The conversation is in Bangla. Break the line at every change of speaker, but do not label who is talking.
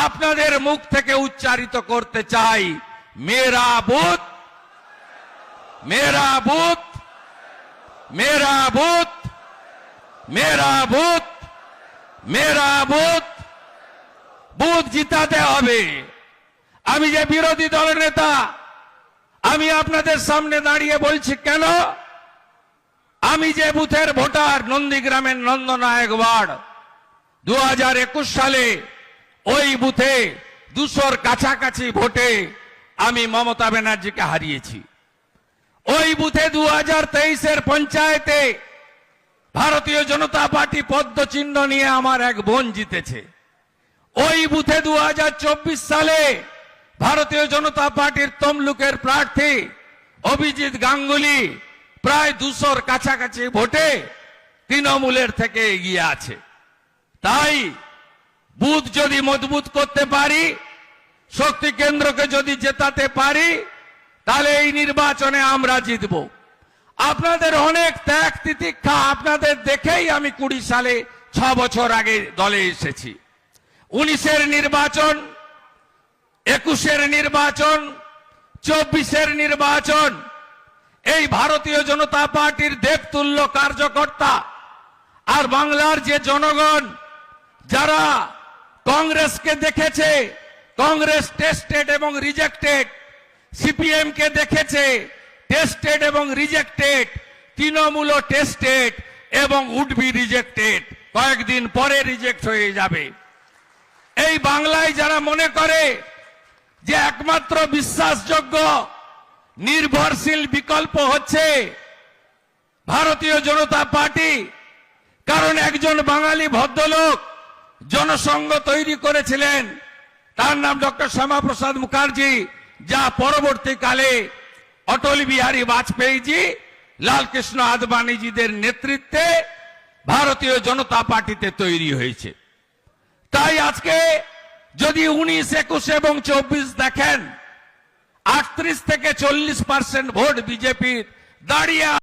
আপনাদের মুখ থেকে উচ্চারিত করতে চাই, মেরা বুথ, মেরা বুথ, মেরা বুথ, মেরা বুথ, মেরা বুথ। বুথ জিতাতে হবে। আমি যে বিরোধী দলের নেতা, আমি আপনাদের সামনে দাঁড়িয়ে বলছি কেন, আমি যে বুথের ভোটার নন্দীগ্রামের নন্দনায়ক ওয়ার্ড, 2021 সালে ওই বুথে 200-র কাছাকাছি ভোটে আমি মমতা ব্যানার্জিকে হারিয়েছি। ওই বুথে 2023-এর পঞ্চায়েতে ভারতীয় জনতা পার্টি পদ্ম চিহ্ন নিয়ে আমার এক বোন জিতেছে। ওই বুথে 2024 সালে ভারতীয় জনতা পার্টির তমলুকের প্রার্থী অভিজিৎ গাঙ্গুলি প্রায় 200-র কাছাকাছি ভোটে তৃণমূলের থেকে এগিয়ে আছে। তাই বুথ যদি মজবুত করতে পারি, শক্তি কেন্দ্রকে যদি জেতাতে পারি, তাহলে এই নির্বাচনে আমরা জিতব। আপনাদের অনেক ত্যাগ তিতিক্ষা আপনাদের দেখেই আমি 20 সালে 6 বছর আগে দলে এসেছি। 19-এর নির্বাচন, 21-এর নির্বাচন, 24-এর নির্বাচন, এই ভারতীয় জনতা পার্টির দেবতুল্য কার্যকর্তা আর বাংলার যে জনগণ যারা কংগ্রেসকে দেখেছে, কংগ্রেস টেস্টেড এবং রিজেক্টেড, সিপিএম কে দেখেছে টেস্টেড এবং রিজেক্টেড, তৃণমূল টেস্টেড এবং উড বি রিজেক্টেড, কয়েকদিন পরে রিজেক্ট হয়ে যাবে। এই বাংলায় যারা মনে করে যে একমাত্র বিশ্বাসযোগ্য নির্ভরশীল বিকল্প হচ্ছে ভারতীয় জনতা পার্টি, কারণ একজন বাঙালি ভদ্রলোক জনসংঘ তৈরি করেছিলেন, তার নাম ডক্টর শ্যামাপ্রসাদ মুখার্জি, যা পরবর্তীকালে অটল বিহারী বাজপেয়ীজি, লালকৃষ্ণ আদবানীজিদের নেতৃত্বে ভারতীয় জনতা পার্টিতে তৈরি হয়েছে। তাই আজকে যদি 19, 21 এবং 24 দেখেন, 38 থেকে 40% ভোট বিজেপির দাঁড়িয়ে